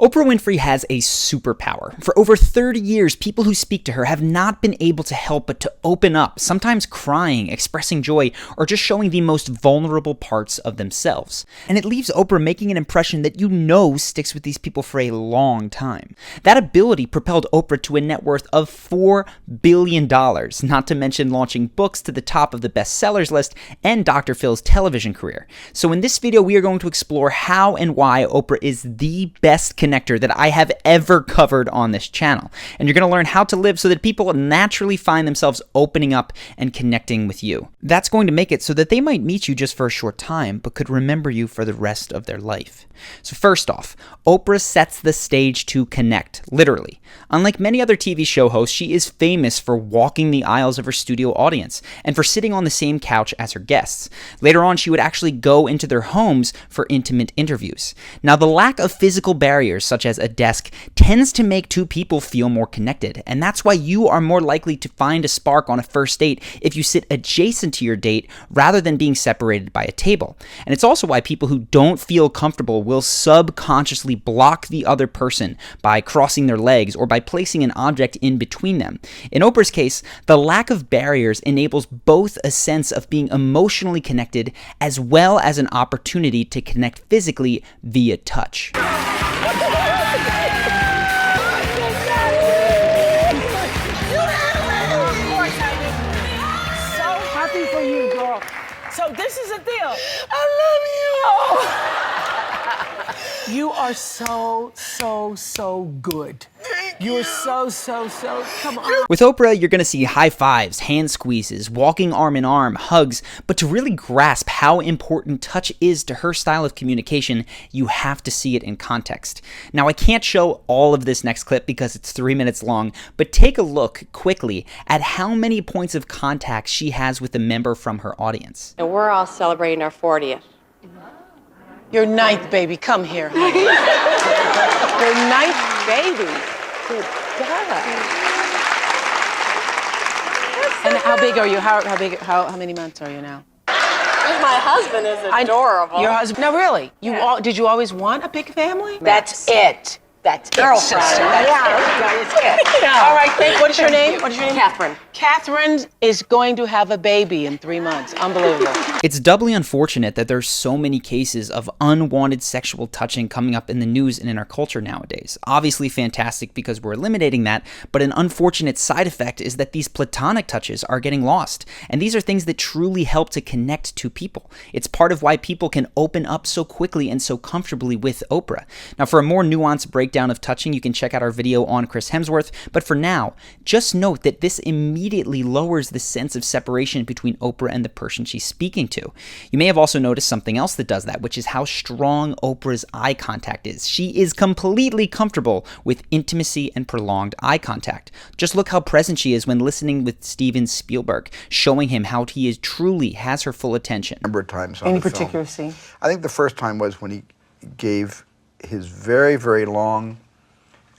Oprah Winfrey has a superpower. For over 30 years, people who speak to her have not been able to help but to open up, sometimes crying, expressing joy, or just showing the most vulnerable parts of themselves. And it leaves Oprah making an impression that you know sticks with these people for a long time. That ability propelled Oprah to a net worth of $4 billion, not to mention launching books to the top of the bestsellers list and Dr. Phil's television career. So in this video, we are going to explore how and why Oprah is the best connector that I have ever covered on this channel. And you're going to learn how to live so that people naturally find themselves opening up and connecting with you. That's going to make it so that they might meet you just for a short time, but could remember you for the rest of their life. So first off, Oprah sets the stage to connect, literally. Unlike many other TV show hosts, she is famous for walking the aisles of her studio audience and for sitting on the same couch as her guests. Later on, she would actually go into their homes for intimate interviews. Now, the lack of physical barriers, such as a desk, tends to make two people feel more connected, and that's why you are more likely to find a spark on a first date if you sit adjacent to your date rather than being separated by a table. And it's also why people who don't feel comfortable will subconsciously block the other person by crossing their legs or by placing an object in between them. In Oprah's case, the lack of barriers enables both a sense of being emotionally connected as well as an opportunity to connect physically via touch. So this is a deal. I love you. Oh. You are so good. You are so, come on. With Oprah, you're going to see high fives, hand squeezes, walking arm in arm, hugs, but to really grasp how important touch is to her style of communication, you have to see it in context. Now, I can't show all of this next clip because it's 3 minutes long, but take a look quickly at how many points of contact she has with a member from her audience. And we're all celebrating our 40th. Your ninth baby, come here, honey. Your ninth baby. Good God. And how big are you? How many months are you now? My husband is adorable. Your husband? No, really. Did you always want a big family? That's it. That's Girlfriend. That's it. All right, what is your name? Catherine. Catherine is going to have a baby in 3 months. Unbelievable. It's doubly unfortunate that there's so many cases of unwanted sexual touching coming up in the news and in our culture nowadays. Obviously fantastic because we're eliminating that, but an unfortunate side effect is that these platonic touches are getting lost. And these are things that truly help to connect to people. It's part of why people can open up so quickly and so comfortably with Oprah. Now, for a more nuanced breakdown of touching, you can check out our video on Chris Hemsworth, but for now, just note that this immediately lowers the sense of separation between Oprah and the person she's speaking to. You may have also noticed something else that does that, which is how strong Oprah's eye contact is. She is completely comfortable with intimacy and prolonged eye contact. Just look how present she is when listening with Steven Spielberg, showing him how he is truly has her full attention. A number of times on Any the film. particular scene? I think the first time was when he gave his very, very long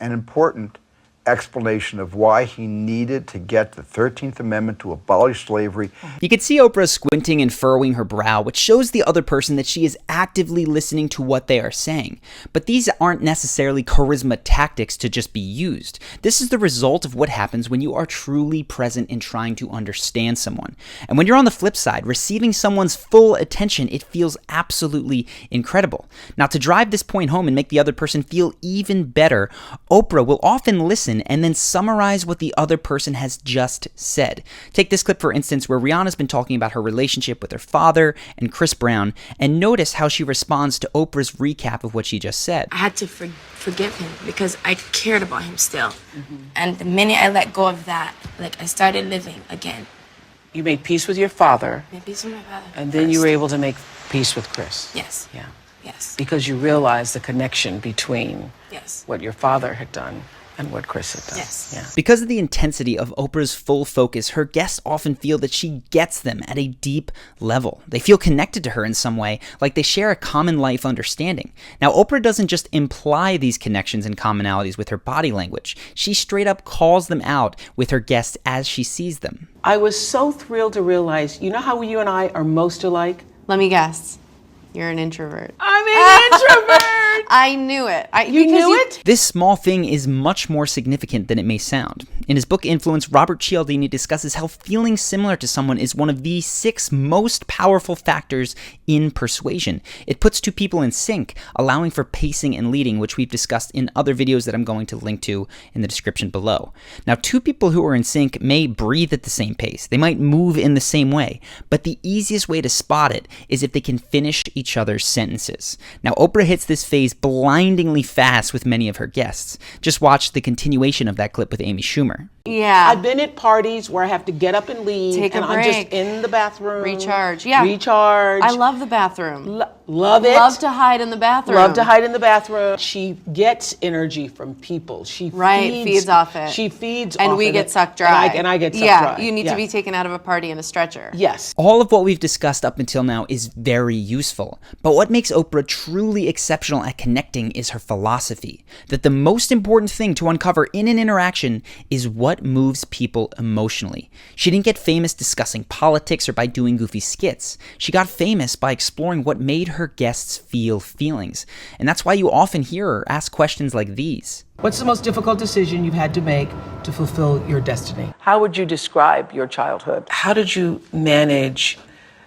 and important explanation of why he needed to get the 13th Amendment to abolish slavery. You can see Oprah squinting and furrowing her brow, which shows the other person that she is actively listening to what they are saying. But these aren't necessarily charisma tactics to just be used. This is the result of what happens when you are truly present in trying to understand someone. And when you're on the flip side, receiving someone's full attention, it feels absolutely incredible. Now, to drive this point home and make the other person feel even better, Oprah will often listen and then summarize what the other person has just said. Take this clip, for instance, where Rihanna's been talking about her relationship with her father and Chris Brown, and notice how she responds to Oprah's recap of what she just said. I had to forgive him because I cared about him still. Mm-hmm. And the minute I let go of that, I started living again. You made peace with your father. Made peace with my father. And then you were able to make peace with Chris. Yes. Yeah. Yes. Because you realized the connection between yes. what your father had done and what Chris had done. Yes. Yeah. Because of the intensity of Oprah's full focus, her guests often feel that she gets them at a deep level. They feel connected to her in some way, like they share a common life understanding. Now, Oprah doesn't just imply these connections and commonalities with her body language. She straight up calls them out with her guests as she sees them. I was so thrilled to realize, you know how you and I are most alike? Let me guess. You're an introvert. I'm an introvert. I knew it. You knew it? This small thing is much more significant than it may sound. In his book Influence, Robert Cialdini discusses how feeling similar to someone is one of the 6 most powerful factors in persuasion. It puts two people in sync, allowing for pacing and leading, which we've discussed in other videos that I'm going to link to in the description below. Now, two people who are in sync may breathe at the same pace. They might move in the same way, but the easiest way to spot it is if they can finish each other's sentences. Now, Oprah hits this phase blindingly fast with many of her guests. Just watch the continuation of that clip with Amy Schumer. Yeah. I've been at parties where I have to get up and leave. Take a and I'm just break. in the bathroom. Recharge. Yeah. Recharge. I love the bathroom. Love it. Love to hide in the bathroom. Love to hide in the bathroom. She gets energy from people. She feeds off it. She feeds and off we it. get sucked dry. And I get sucked dry. dry. You need to be taken out of a party in a stretcher. Yes. All of what we've discussed up until now is very useful, but what makes Oprah truly exceptional at connecting is her philosophy, that the most important thing to uncover in an interaction is what moves people emotionally. She didn't get famous discussing politics or by doing goofy skits. She got famous by exploring what made her guests feel feelings, and that's why you often hear her ask questions like these. What's the most difficult decision you've had to make to fulfill your destiny? How would you describe your childhood? How did you manage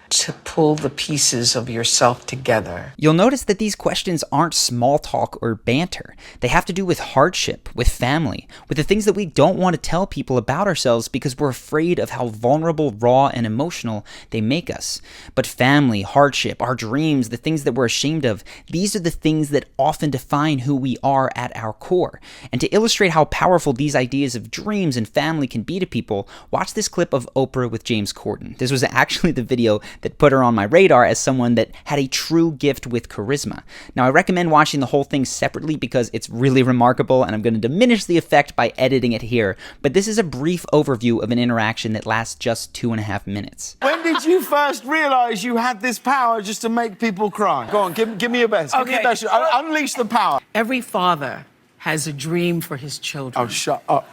to pull the pieces of yourself together? You'll notice that these questions aren't small talk or banter. They have to do with hardship, with family, with the things that we don't want to tell people about ourselves because we're afraid of how vulnerable, raw, and emotional they make us. But family, hardship, our dreams, the things that we're ashamed of, these are the things that often define who we are at our core. And to illustrate how powerful these ideas of dreams and family can be to people, watch this clip of Oprah with James Corden. This was actually the video that put her on my radar as someone that had a true gift with charisma. Now, I recommend watching the whole thing separately because it's really remarkable, and I'm going to diminish the effect by editing it here, but this is a brief overview of an interaction that lasts just 2.5 minutes. When did you first realize you had this power just to make people cry? Go on, give me your best. Give me your best. Unleash the power. Every father has a dream for his children. Oh, shut up.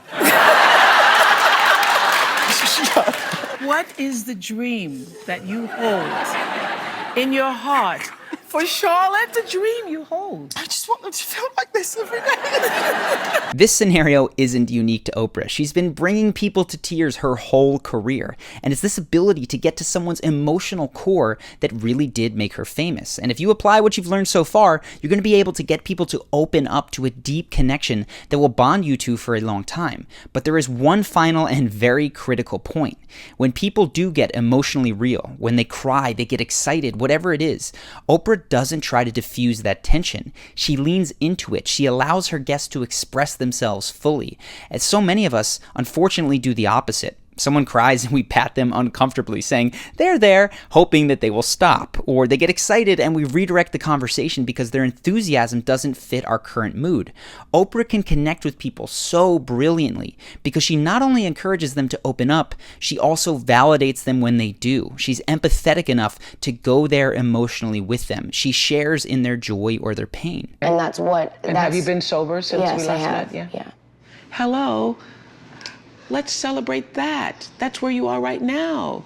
What is the dream that you hold in your heart? For Charlotte, the dream you hold. I just want them to feel like this every day. This scenario isn't unique to Oprah. She's been bringing people to tears her whole career, and it's this ability to get to someone's emotional core that really did make her famous. And if you apply what you've learned so far, you're going to be able to get people to open up to a deep connection that will bond you two for a long time. But there is one final and very critical point. When people do get emotionally real, when they cry, they get excited, whatever it is, Oprah doesn't try to diffuse that tension. She leans into it. She allows her guests to express themselves fully. As so many of us, unfortunately, do the opposite. Someone cries and we pat them uncomfortably, saying, "They're there," hoping that they will stop. Or they get excited and we redirect the conversation because their enthusiasm doesn't fit our current mood. Oprah can connect with people so brilliantly because she not only encourages them to open up, she also validates them when they do. She's empathetic enough to go there emotionally with them. She shares in their joy or their pain. And that's what. And have you been sober since Yes, we I last have. met? Yeah. Hello. Let's celebrate that. That's where you are right now.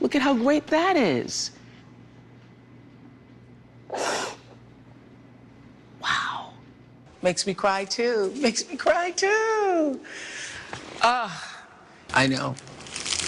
Look at how great that is. Wow. Makes me cry too. Makes me cry too. I know.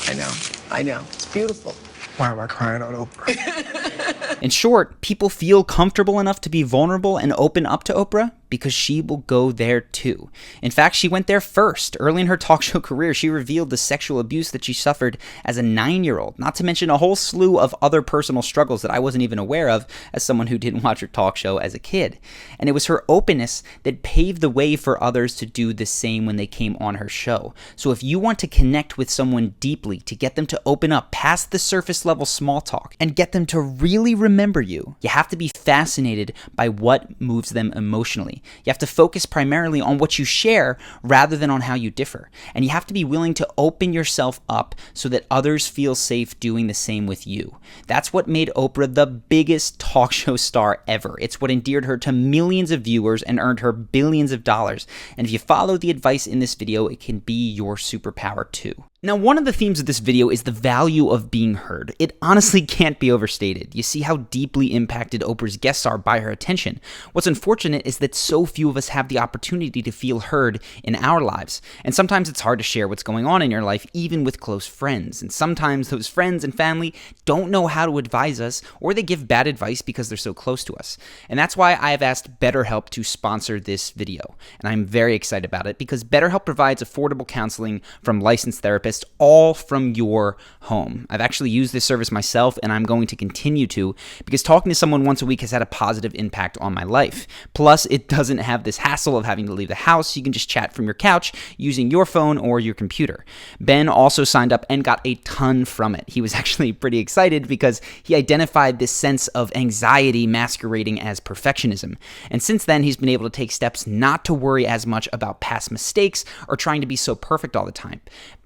It's beautiful. Why am I crying on Oprah? In short, people feel comfortable enough to be vulnerable and open up to Oprah because she will go there too. In fact, she went there first. Early in her talk show career, she revealed the sexual abuse that she suffered as a 9-year-old, not to mention a whole slew of other personal struggles that I wasn't even aware of as someone who didn't watch her talk show as a kid. And it was her openness that paved the way for others to do the same when they came on her show. So if you want to connect with someone deeply, to get them to open up past the surface level small talk and get them to really remember you, you have to be fascinated by what moves them emotionally. You have to focus primarily on what you share rather than on how you differ. And you have to be willing to open yourself up so that others feel safe doing the same with you. That's what made Oprah the biggest talk show star ever. It's what endeared her to millions of viewers and earned her billions of dollars. And if you follow the advice in this video, it can be your superpower too. Now, one of the themes of this video is the value of being heard. It honestly can't be overstated. You see how deeply impacted Oprah's guests are by her attention. What's unfortunate is that so few of us have the opportunity to feel heard in our lives. And sometimes it's hard to share what's going on in your life, even with close friends. And sometimes those friends and family don't know how to advise us, or they give bad advice because they're so close to us. And that's why I have asked BetterHelp to sponsor this video. And I'm very excited about it because BetterHelp provides affordable counseling from licensed therapists all from your home. I've actually used this service myself, and I'm going to continue to because talking to someone once a week has had a positive impact on my life. Plus, it doesn't have this hassle of having to leave the house. You can just chat from your couch using your phone or your computer. Ben also signed up and got a ton from it. He was actually pretty excited because he identified this sense of anxiety masquerading as perfectionism. And since then, he's been able to take steps not to worry as much about past mistakes or trying to be so perfect all the time.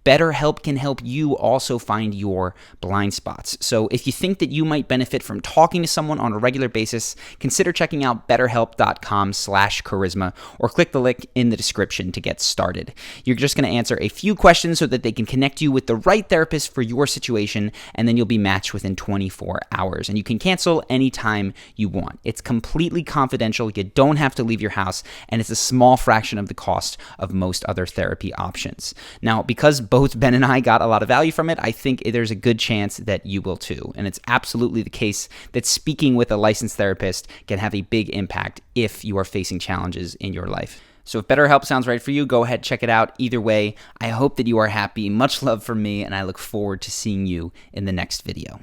BetterHelp can help you also find your blind spots. So if you think that you might benefit from talking to someone on a regular basis, consider checking out betterhelp.com/charisma or click the link in the description to get started. You're just going to answer a few questions so that they can connect you with the right therapist for your situation, and then you'll be matched within 24 hours. And you can cancel anytime you want. It's completely confidential. You don't have to leave your house, and it's a small fraction of the cost of most other therapy options. Now, because both Ben and I got a lot of value from it, I think there's a good chance that you will too. And it's absolutely the case that speaking with a licensed therapist can have a big impact if you are facing challenges in your life. So if BetterHelp sounds right for you, go ahead, check it out. Either way, I hope that you are happy. Much love from me, and I look forward to seeing you in the next video.